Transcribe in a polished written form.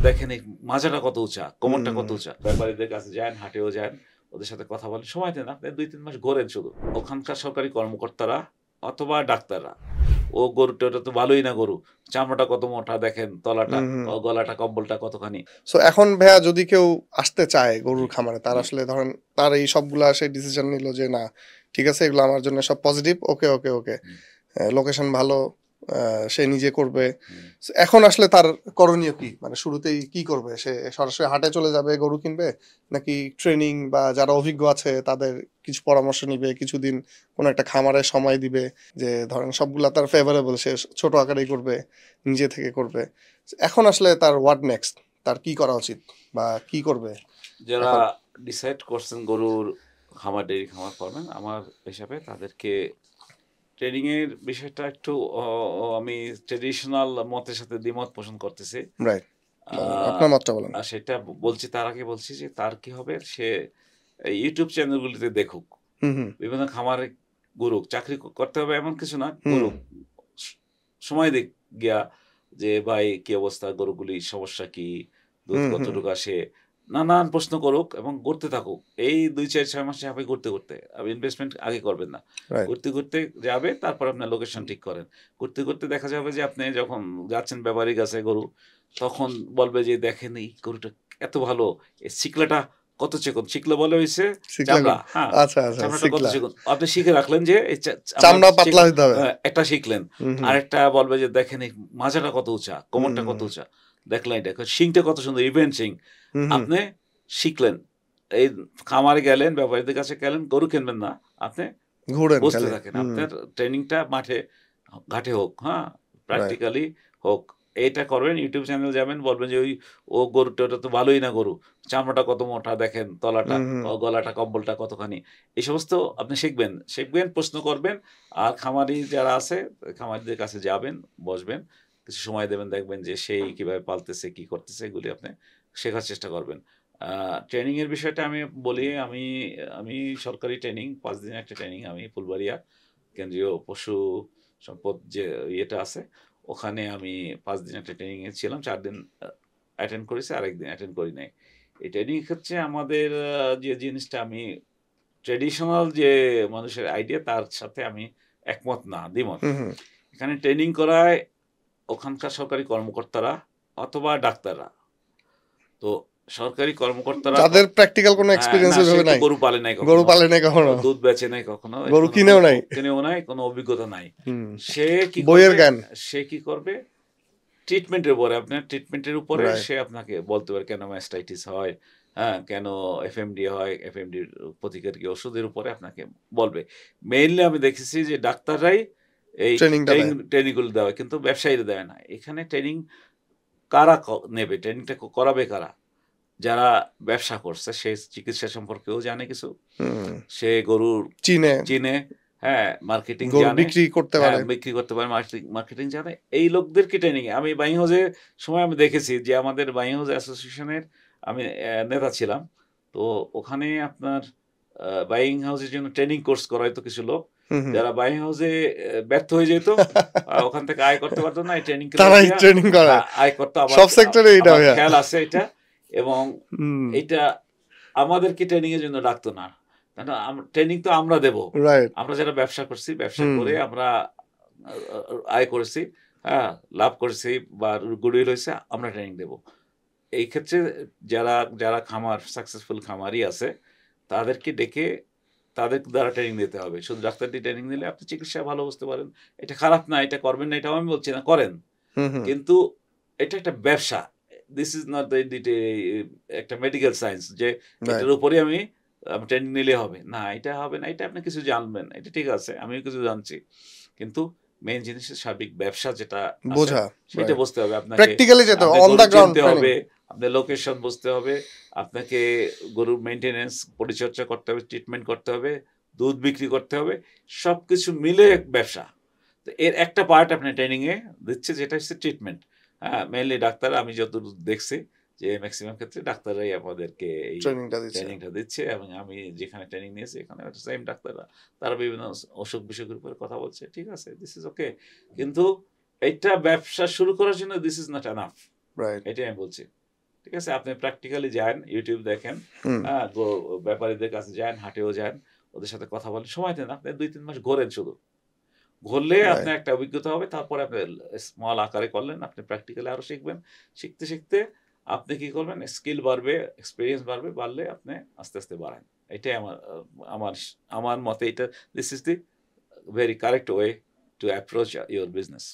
দেখেন এই মাজাটা কত উঁচা, কোমরটা কত উঁচা। ব্যাপারীদের কাছে যান, হাটেও যান, ওদের সাথে কথা বলেন, সময় দেন। আপনি ২-৩ মাস ঘোরেন শুধু। ওখানকার সরকারি কর্মকর্তারা অথবা ডাক্তাররা, ও গরুটা তো ভালোই না গরু, চামড়াটা কত মোটা দেখেন, তলাটা, গলাটা, কম্বলটা কতখানি। সো এখন ভাইয়া যদি কেউ আসতে চায় গরুর জি, খামারে, তার জি। আসলে ধরেন তার এই সবগুলা সে ডিসিশন নিল যে না ঠিক আছে এগুলো আমার জন্য সব পজিটিভ, ওকে ওকে ওকে, হুম, লোকেশন ভালো, সে নিজে করবে। হুম। So, এখন আসলে তার করণীয় কি, মানে শুরুতেই কি করবে? সে সরাসরি হাটে চলে যাবে গরু কিনবে, নাকি ট্রেনিং বা যারা অভিজ্ঞ আছে তাদের কিছু পরামর্শ নিবে, কিছুদিন কোনো একটা খামারে সময় দিবে, যে ধরেন সবগুলা তার ফেভারেবল, সে ছোট আকারেই করবে, নিজে থেকে করবে? এখন আসলে তার হোয়াট নেক্সট, তার কি করা উচিত বা কি করবে যারা এখন? ডিসাইড করছেন গরুর খামার, ডেইরি খামার করবেন, আমার হিসাবে তাদেরকে ট্রেনিং এর বিষয়টা একটু আমি ট্রেডিশনাল মতের সাথে দ্বিমত পোষণ করতেছি। রাইট, আহ, আপনার মতটা বলেন। আর সেটা বলছি, তার আগে বলছি যে তার কি হবে, সে ইউটিউব চ্যানেলগুলিতে দেখুক, হুম হুম বিভিন্ন খামারে গরুক, চাকরি করতে হবে এমন কিছু না, হুম গরুক সময় দেখ গিয়া, যে ভাই কি অবস্থা, গরুগুলির সমস্যা কি, দুধ হুম হুম কতটুকু আসে, নানান প্রশ্ন করুক এবং করতে থাকুক। এই ২-৪-৬ মাস যাবে করতে করতে, আপনি ইনভেস্টমেন্ট আগে করবেন না, রাইট। করতে করতে যাবে, তারপর আপনার লোকেশন ঠিক করেন। করতে করতে দেখা যাবে যে আপনি যখন যাচ্ছেন ব্যাপারীর কাছে গরু, তখন বলবে যে দেখেন এই গরুটা এত ভালো, এই চিকলাটা কত চিকন, চিকলা বলে হয়েছে শিখলা চামড়া, কোন? হ্যাঁ, আচ্ছা আচ্ছা, চামড়াটা কত শিখলা। চিকন। আপনি শিখে রাখলেন যে এই আমরা চামড়া পাতলা হইতে হবে। একটা শিখলেন। হুম হুম আরেকটা বলবে যে দেখেন এই মাজাটা কত উঁচা, কোমরটা কত হুম উঁচা, দেখলেন এটা, শিংটা কত সুন্দর, ইভেন শিং। হুম হুম আপনি শিখলেন, এই খামারে গেলেন, ব্যাপারীদের কাছে গেলেন, গরু কিনবেন না, আপনি ঘুরেন বসতে খালি। থাকেন। হুম। আপনার ট্রেনিংটা মাঠে ঘাটে হোক, হ্যাঁ, রাইট। প্র্যাকটিক্যালি হোক। এইটা করবেন, ইউটিউব চ্যানেল যাবেন, বলবেন যে ও গরুটা, ওটা তো ভালোই না গরু, চামড়াটা কত মোটা দেখেন, তলাটা, হুম হুম গলাটা, কম্বলটা কতখানি। এই সমস্ত আপনি শিখবেন, শিখবেন, প্রশ্ন করবেন। আর খামারি যারা আছে, খামারিদের কাছে যাবেন, বসবেন, কিছু সময় দেবেন, দেখবেন যে সেই কিভাবে পালতেছে, কি করতেছে, এগুলি আপনি শেখার চেষ্টা করবেন। ট্রেনিং এর বিষয়টা আমি বলি, আমি আমি সরকারি ট্রেনিং ৫ দিনের একটা ট্রেনিং আমি ফুলবাড়িয়া কেন্দ্রীয় পশু সম্পদ যে ইয়েটা আছে, ওখানে আমি ৫ দিন একটা ট্রেনিং এ ছিলাম। ৪ দিন অ্যাটেন্ড করেছি, আরেকদিন অ্যাটেন্ড করি নাই। এই ট্রেনিং হচ্ছে আমাদের যে জিনিসটা, আমি ট্র্যাডিশনাল যে মানুষের আইডিয়া, তার সাথে আমি একমত না, দ্বিমত। হুম হুম এখানে ট্রেনিং করায় ওখানকার সরকারি কর্মকর্তারা অথবা ডাক্তাররা। তো সরকারি কর্মকর্তারা যাদের প্র্যাকটিক্যাল কোনো হ্যাঁ, এক্সপিরিয়েন্স না সে ওইভাবে তো নাই, গরু পালে নাই গরু কখনো, পালে নাই কখনো, দুধ বেচে নাই কখনো, গরু এখনো কিনেও নাই। কিনেও নাই, কোনো অভিজ্ঞতা নাই। হুম। সে কি বইয়ের করবে? জ্ঞান। সে কি করবে? ট্রিটমেন্টের উপরে, আপনার ট্রিটমেন্টের উপরে রাইট। সে আপনাকে বলতে পারে কেন মাস্টাইটিস হয়, হ্যাঁ, কেন এফএমডি হয়, এফএমডির প্রতিকার কি, ওষুধের উপরে আপনাকে বলবে। মেইনলি আমি দেখেছি যে ডাক্তাররাই এই ট্রেনিংটা ট্রেনিং দেয়। ট্রেনিংগুলো দেওয়া হয়, কিন্তু ব্যবসায়ীরা দেয় না। এখানে ট্রেনিং কারা নেবে? ট্রেনিংটা করাবে কারা? যারা ব্যবসা করছে, সে চিকিৎসা সম্পর্কেও জানে কিছু। হুম। সে গরুর চীনে চিনে, হ্যাঁ, মার্কেটিং গরু জানে, বিক্রি করতে হ্যাঁ, পারে। বিক্রি করতে পারে, মার্কেটিং জানে। এই লোকদেরকে ট্রেনিং এ আমি বাইং হাউসের সময় আমি দেখেছি যে আমাদের বাইং হাউস অ্যাসোসিয়েশনের আমি নেতা ছিলাম। তো ওখানে আপনার বাইং হাউসের জন্য ট্রেনিং কোর্স করাইতো কিছু লোক। হুম হুম যারা বাইং হাউসে ব্যর্থ হয়ে যেত, ওখান থেকে আয় করতে পারতো না, এই ট্রেনিং ক্লাস তারাই দিয়া ট্রেনিং করায়। আয় করতো। আমার সব সেক্টরে এইটা আমার ভাইয়া। খেয়াল আছে এটা। এবং হুম। এইটা আমাদেরকে ট্রেনিং এর জন্য ডাকতো না। কেন ট্রেনিং তো আমরা দেব। রাইট। আমরা যারা ব্যবসা করছি, ব্যবসা হুম। করে আমরা আয় করেছি, হ্যাঁ, লাভ করেছি বা গুডউইল হইছে, আমরা ট্রেনিং দেব। এই ক্ষেত্রে যারা যারা সাকসেসফুল খামারি আছে, তাদেরকে ডেকে তাদের দ্বারা ট্রেনিং দিতে হবে। শুধু ডাক্তার দিয়ে ট্রেনিং দিলে আপনি চিকিৎসা ভালো বুঝতে পারেন। এটা খারাপ না, এটা করবেন না, এটাও আমি বলছি না, করেন। হুম হুম কিন্তু এটা একটা ব্যবসা। দিস ইজ নট একটা মেডিকেল সায়েন্স যে রাইট। এটার উপরে আমি ট্রেনিং নিলে হবে। না, এটা হবে না। এটা আপনি কিছু জানবেন। এটা ঠিক আছে। আমিও কিছু জানছি। কিন্তু মেইন জিনিস হচ্ছে সার্বিক ব্যবসা যেটা আছে, বোঝা। সেটা রাইট। বুঝতে হবে আপনাকে। প্র্যাকটিক্যালি যেতে হবে, আপনার অন গরু দা গ্রাউন্ড চিনতে ট্রেনিং। হবে, আপনার লোকেশন বুঝতে হবে, আপনাকে গরুর মেইনটেন্যান্স, পরিচর্যা করতে হবে, ট্রিটমেন্ট করতে হবে, দুধ বিক্রি করতে হবে। সবকিছু মিলে ব্যবসা। তো এর একটা পার্ট আপনি ট্রেনিং এ দিচ্ছে, যেটা হচ্ছে ট্রিটমেন্ট। হ্যাঁ, মেইনলি ডাক্তার, আমি যতদূর দেখছি যে মেক্সিমাম ক্ষেত্রে ডাক্তাররাই আমাদেরকে এই ট্রেনিংটা দিচ্ছে। ট্রেনিংটা দিচ্ছে। এবং আমি যেখানে ট্রেনিং নিয়েছি, এখানে সেম ডাক্তাররা, তারা বিভিন্ন অসুখ বিসুখের উপরে কথা বলছে। ঠিক আছে, দিস ইজ ওকে। কিন্তু এটা ব্যবসা শুরু করার জন্য this is not enough. Right. এটাই আমি বলছি। ঠিক আছে? আপনি প্র্যাকটিক্যালি যান, ইউটিউব দেখেন, হুম, ব্যাপারীদের কাছে যান, হাটেও যান, ওদের সাথে কথা বলেন, সময় দেন। আপনি ২-৩ মাস ঘোরেন শুধু। ঘুরলে রাইট। আপনার একটা অভিজ্ঞতা হবে। তারপরে আপনি স্মল আকারে করলেন। আপনি প্র্যাকটিক্যালি আরো শিখবেন। শিখতে, শিখতে আপনি কি করবেন? স্কিল বাড়বে, এক্সপেরিয়েন্স বাড়বে। বাড়লে আপনি আস্তে, আস্তে বাড়ান। এটাই আমার আমার মতে এটা this is the very correct way to approach your business.